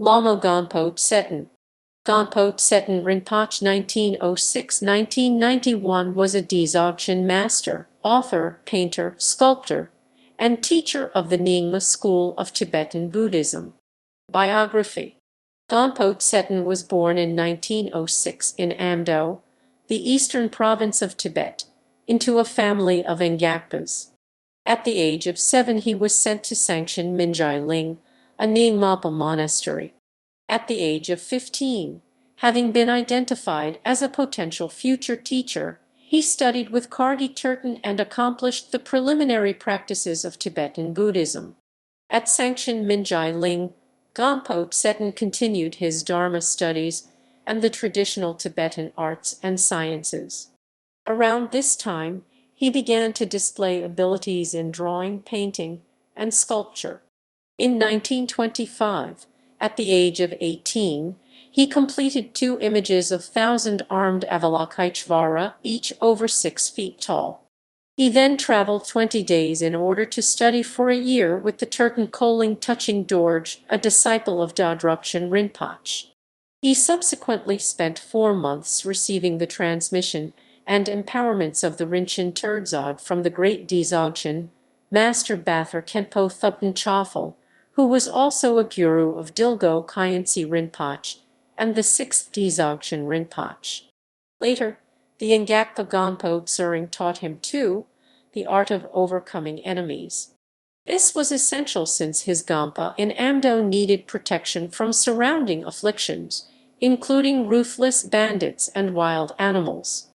Lama Gonpo Tseten. Gonpo Tseten Rinpoche 1906–1991 was a Dzogchen master, author, painter, sculptor, and teacher of the Nyingma school of Tibetan Buddhism. Biography. Gonpo Tseten was born in 1906 in Amdo, the eastern province of Tibet, into a family of Ngakpas. At the age of 7 he was sent to Sangshan Minjai Ling, a Nyingma monastery. At the age of 15, having been identified as a potential future teacher, he studied with Kargi Turton and accomplished the preliminary practices of Tibetan Buddhism. At Sangshan Minjai Ling, Gonpo Tseten continued his Dharma studies and the traditional Tibetan arts and sciences. Around this time, he began to display abilities in drawing, painting, and sculpture. In 1925, at the age of 18, he completed 2 images of thousand-armed Avalokiteshvara, each over 6 feet tall. He then traveled 20 days in order to study for a year with the Turton Koling Touching Dorje, a disciple of Dzogchen Rinpoche. He subsequently spent 4 months receiving the transmission and empowerments of the Rinchen Terdzog from the great Dzogchen Master Bather Khenpo Thubten Chophel, who was also a guru of Dilgo Khyentse Rinpoche and the 6th Dzogchen Rinpoche. Later, the Ngakpa Gonpo Tsering taught him, too, the art of overcoming enemies. This was essential since his Gonpa in Amdo needed protection from surrounding afflictions, including ruthless bandits and wild animals.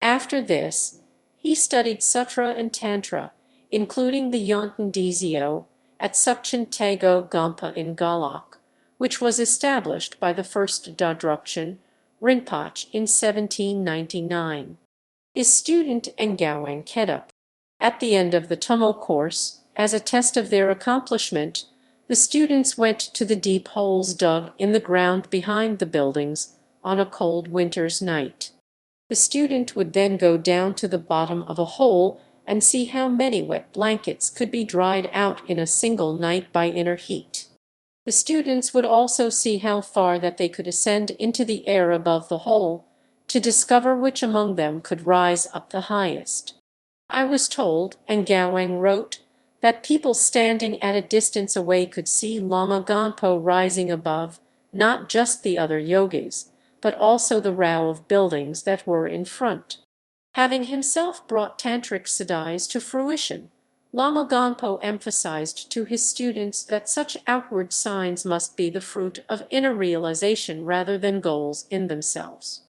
After this, he studied Sutra and Tantra, including the Yonten Dzio, at Sukchen Tago Gonpa in Galok, which was established by the first Dzogchen Rinpoche in 1799. His student Ngawang Kedup. At the end of the Tummo course, as a test of their accomplishment, the students went to the deep holes dug in the ground behind the buildings on a cold winter's night. The student would then go down to the bottom of a hole and see how many wet blankets could be dried out in a single night by inner heat. The students would also see how far that they could ascend into the air above the hole, to discover which among them could rise up the highest. I was told, and Ngawang wrote, that people standing at a distance away could see Lama Gonpo rising above, not just the other yogis, but also the row of buildings that were in front. Having himself brought tantric siddhis to fruition, Lama Gonpo emphasized to his students that such outward signs must be the fruit of inner realization rather than goals in themselves.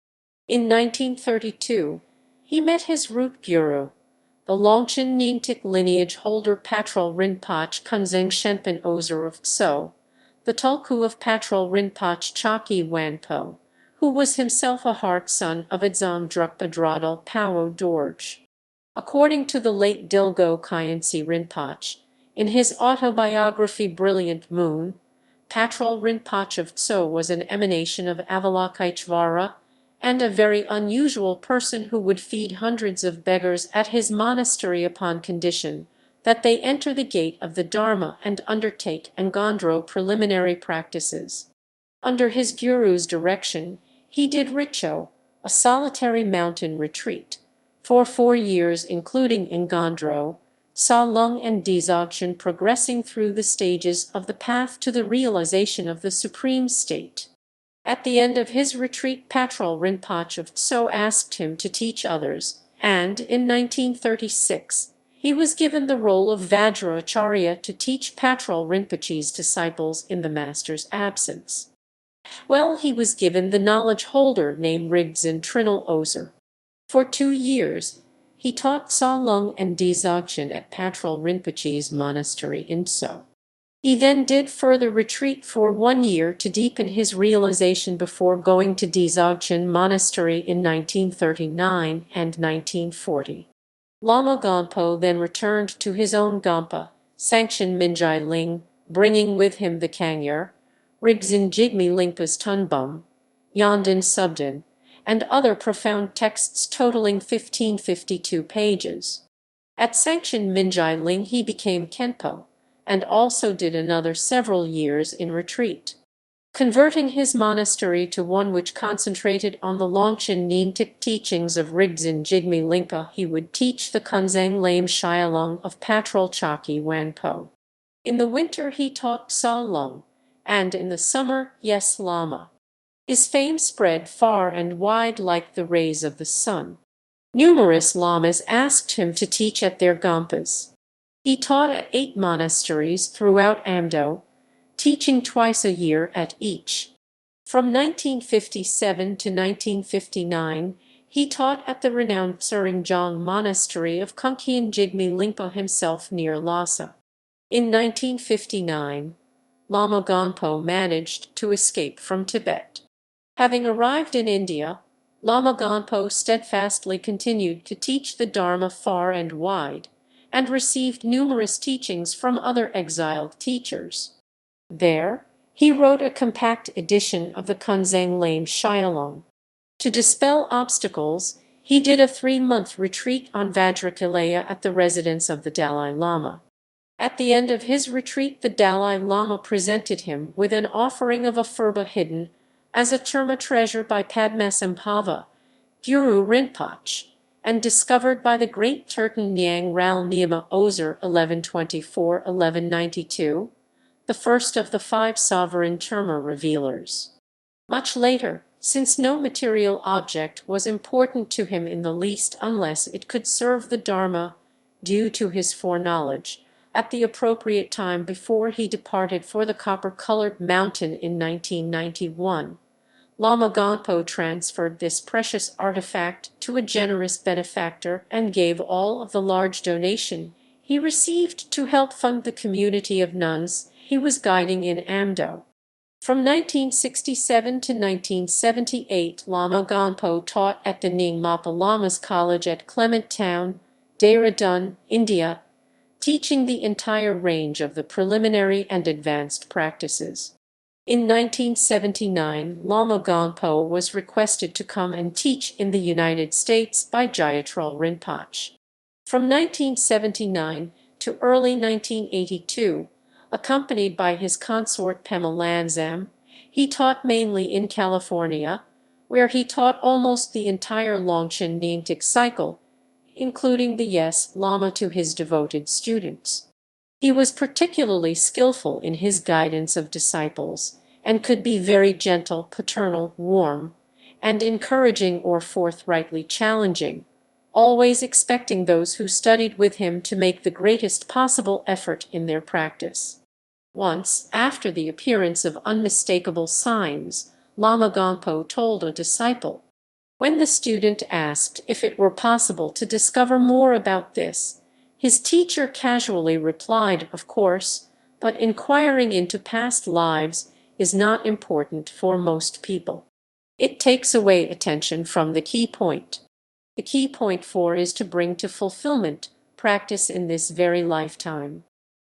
In 1932, he met his root guru, the Longchen Nyingtik lineage holder Patrul Rinpoche Kunzeng Shenpen Ozer of Tso, the Tulku of Patrul Rinpoche Chaki Wanpo, who was himself a heart son of Adzam Drukpa Dradal Pao Dorje. According to the late Dilgo Khyentse Rinpoche, in his autobiography Brilliant Moon, Patrul Rinpoche of Tso was an emanation of Avalokiteshvara and a very unusual person who would feed hundreds of beggars at his monastery upon condition that they enter the gate of the Dharma and undertake Ngondro preliminary practices. Under his guru's direction, he did Richo, a solitary mountain retreat, for 4 years including Ngondro, Sa Lung and Dzogchen, progressing through the stages of the path to the realization of the supreme state. At the end of his retreat, Patrul Rinpoche of Tso asked him to teach others, and in 1936 he was given the role of Vajracharya to teach Patrul Rinpoche's disciples in the master's absence. Well, he was given the knowledge holder named Rigdzin Trinal Ozer. For 2 years, he taught Sa Lung and Dzogchen at Patrul Rinpoche's monastery in Tso. He then did further retreat for 1 year to deepen his realization before going to Dzogchen Monastery in 1939 and 1940. Lama Gonpo then returned to his own Gonpa, Sangshan Minjai Ling, bringing with him the Kangyur, Rigdzin Jigme Lingpa's Tunbum, Yondan Subdan, and other profound texts totaling 1552 pages. At Sangshan Minjai Ling he became Khenpo, and also did another several years in retreat. converting his monastery to one which concentrated on the Longchen Nyingma teachings of Rigdzin Jigme Lingpa. He would teach the Kunzang Lame Shialong of Patrol Chaki Wanpo. In the winter he taught Sa Lung, and in the summer Yes Lama. His fame spread far and wide like the rays of the sun. Numerous lamas asked him to teach at their gompas. He taught at 8 monasteries throughout Amdo, teaching twice a year at each. From 1957 to 1959, he taught at the renowned Tsuringjong Monastery of Kunkien Jigme Lingpa himself near Lhasa. In 1959, Lama Gonpo managed to escape from Tibet. Having arrived in India, Lama Gonpo steadfastly continued to teach the Dharma far and wide, and received numerous teachings from other exiled teachers. There, he wrote a compact edition of the Kunzang Lame Shialong. To dispel obstacles, he did a 3-month retreat on Vajrakilaya at the residence of the Dalai Lama. At the end of his retreat, the Dalai Lama presented him with an offering of a phurba hidden as a terma treasure by Padmasambhava, Guru Rinpoche, and discovered by the great Tibetan Nyang Ral Nyingma Ozer 1124–1192, the first of the 5 sovereign terma revealers. Much later, since no material object was important to him in the least unless it could serve the Dharma, due to his foreknowledge, at the appropriate time before he departed for the copper-colored mountain in 1991, Lama Gonpo transferred this precious artifact to a generous benefactor and gave all of the large donation he received to help fund the community of nuns he was guiding in Amdo. From 1967 to 1978, Lama Gonpo taught at the Nyingma Lamas College at Clement Town, Dehradun, India, teaching the entire range of the preliminary and advanced practices. In 1979, Lama Gonpo was requested to come and teach in the United States by Jayatral Rinpoche. From 1979 to early 1982, accompanied by his consort Pema Lanzam, he taught mainly in California, where he taught almost the entire Longchen Nyingma cycle, including the Yes Lama to his devoted students. He was particularly skillful in his guidance of disciples, and could be very gentle, paternal, warm, and encouraging or forthrightly challenging, always expecting those who studied with him to make the greatest possible effort in their practice. Once, after the appearance of unmistakable signs, Lama Gonpo told a disciple, when the student asked if it were possible to discover more about this, his teacher casually replied, "Of course, but inquiring into past lives is not important for most people. It takes away attention from the key point. The key point is to bring to fulfillment practice in this very lifetime."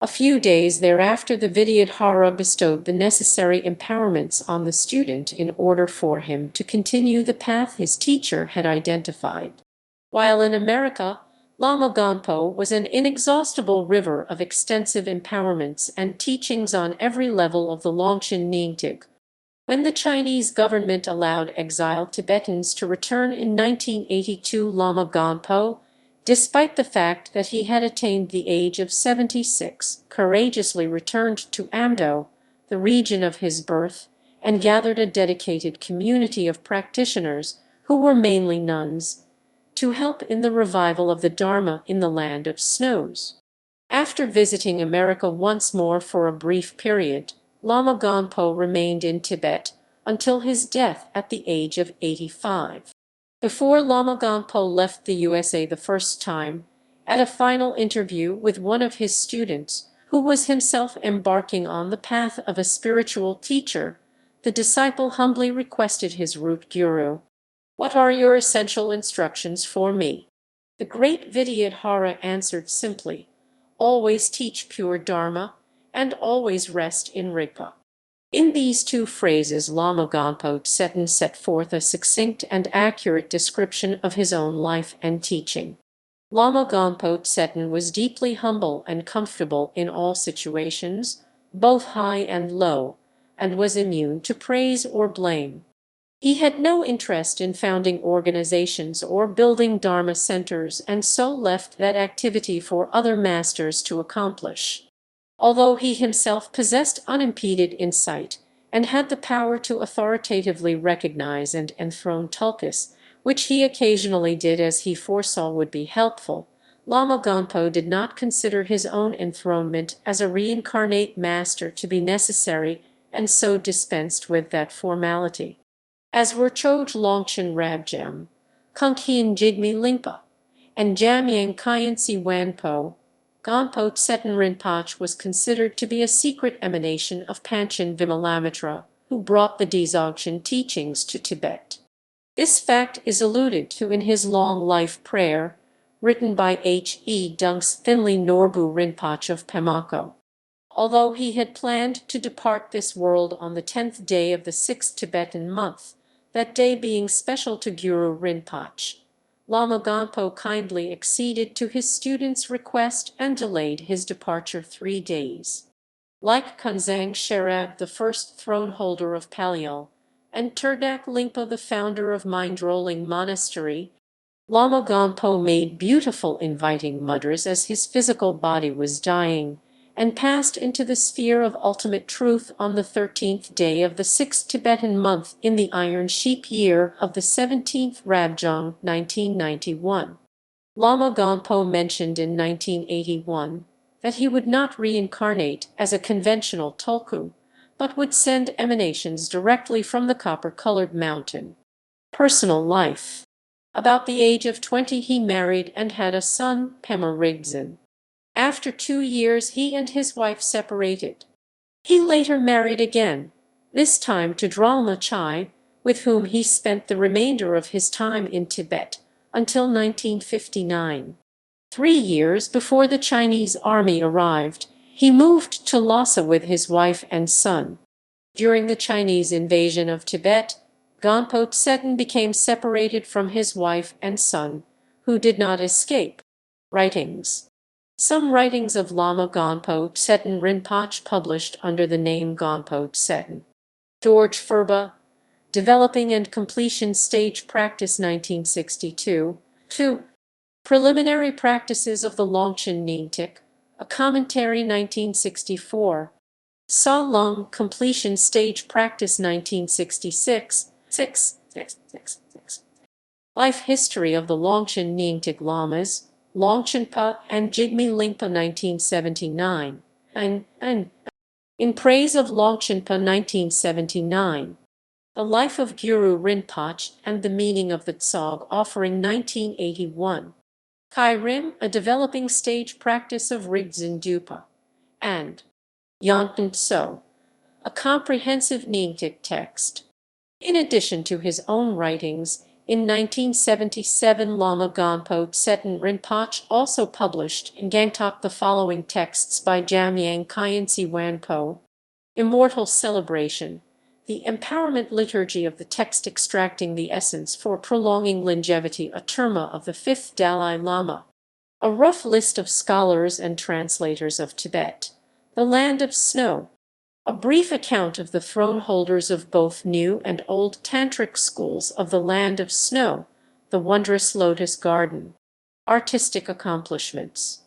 A few days thereafter, the Vidyadhara bestowed the necessary empowerments on the student in order for him to continue the path his teacher had identified. While in America, Lama Gonpo was an inexhaustible river of extensive empowerments and teachings on every level of the Longchen Nyingma. When the Chinese government allowed exiled Tibetans to return in 1982, Lama Gonpo, despite the fact that he had attained the age of 76, courageously returned to Amdo, the region of his birth, and gathered a dedicated community of practitioners, who were mainly nuns, to help in the revival of the Dharma in the land of snows. After visiting America once more for a brief period, Lama Gonpo remained in Tibet until his death at the age of 85. Before Lama Gonpo left the USA the first time, at a final interview with one of his students, who was himself embarking on the path of a spiritual teacher, the disciple humbly requested his root guru, "What are your essential instructions for me?" The great Vidyadhara answered simply, "Always teach pure Dharma, and always rest in Rigpa." In these 2 phrases, Lama Gonpo Tseten set forth a succinct and accurate description of his own life and teaching. Lama Gonpo Tseten was deeply humble and comfortable in all situations, both high and low, and was immune to praise or blame. He had no interest in founding organizations or building Dharma centers and so left that activity for other masters to accomplish. Although he himself possessed unimpeded insight and had the power to authoritatively recognize and enthrone tulkus, which he occasionally did as he foresaw would be helpful, Lama Gonpo did not consider his own enthronement as a reincarnate master to be necessary and so dispensed with that formality. As were Choj Longchen Rabjam, Kunkhien Jigme Lingpa, and Jamyang Khyentse Wanpo, Gonpo Tseten Rinpoche was considered to be a secret emanation of Panchen Vimalamitra, who brought the Dzogchen teachings to Tibet. This fact is alluded to in his long life prayer, written by H.E. Dunks Thinley Norbu Rinpoche of Pamako. Although he had planned to depart this world on the 10th day of the 6th Tibetan month, that day being special to Guru Rinpoche, Lama Gonpo kindly acceded to his student's request and delayed his departure 3 days. Like Kunzang Sherab, the first throne holder of Paliol, and Turdak Lingpa, the founder of Mindrolling Monastery, Lama Gonpo made beautiful inviting mudras as his physical body was dying, and passed into the sphere of ultimate truth on the 13th day of the 6th Tibetan month in the Iron Sheep year of the 17th Rabjong 1991. Lama Gonpo mentioned in 1981 that he would not reincarnate as a conventional tulku, but would send emanations directly from the copper-colored mountain. Personal life. About the age of 20 he married and had a son, Pema Rigdzin. After 2 years he and his wife separated. He later married again, this time to Dralma Chai, with whom he spent the remainder of his time in Tibet, until 1959. 3 years before the Chinese army arrived, he moved to Lhasa with his wife and son. During the Chinese invasion of Tibet, Gonpo Tseten became separated from his wife and son, who did not escape. Writings. Some writings of Lama Gonpo Tseten Rinpoche published under the name Gonpo Tseten. George Furba, Developing and Completion Stage Practice 1962. 2. Preliminary Practices of the Longchen Nyingtik, a Commentary 1964. Sa Lung Completion Stage Practice 1966. 6. Life History of the Longchen Nyingtik Lamas, Longchenpa and Jigme Lingpa 1979, and In Praise of Longchenpa 1979, The Life of Guru Rinpoche and the Meaning of the Tsog Offering 1981, Kai Rim, A Developing Stage Practice of Rigdzin Dupa, and Yonten Tso, a comprehensive Nyingtik text. In addition to his own writings, in 1977 Lama Gonpo Tseten Rinpoche also published in Gangtok the following texts by Jamyang Khyentse Wanpo: Immortal Celebration, the Empowerment Liturgy of the Text Extracting the Essence for Prolonging Longevity, a terma of the 5th Dalai Lama. A rough list of scholars and translators of Tibet, the Land of Snow. A brief account of the throne holders of both new and old tantric schools of the Land of Snow, the Wondrous Lotus Garden. Artistic accomplishments.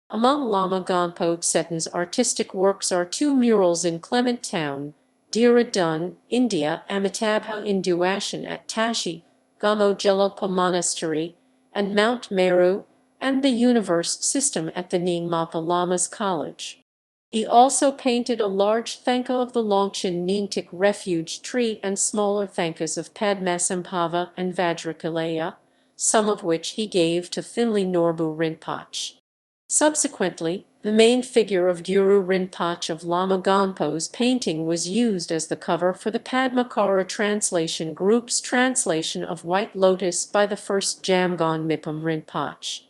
Among Lama Gonpo Tseten's artistic works are 2 murals in Clement Town, Dehradun, India, Amitabha in Duashan at Tashi, Gamo Gelugpa Monastery, and Mount Meru, and the Universe System at the Nyingma Lama's College. He also painted a large Thanka of the Longchen Nyingtik refuge tree and smaller Thankas of Padmasambhava and Vajrakaleya, some of which he gave to Thinley Norbu Rinpoche. Subsequently, the main figure of Guru Rinpoche of Lama Gonpo's painting was used as the cover for the Padmakara Translation Group's translation of White Lotus by the first Jamgon Mipam Rinpoche.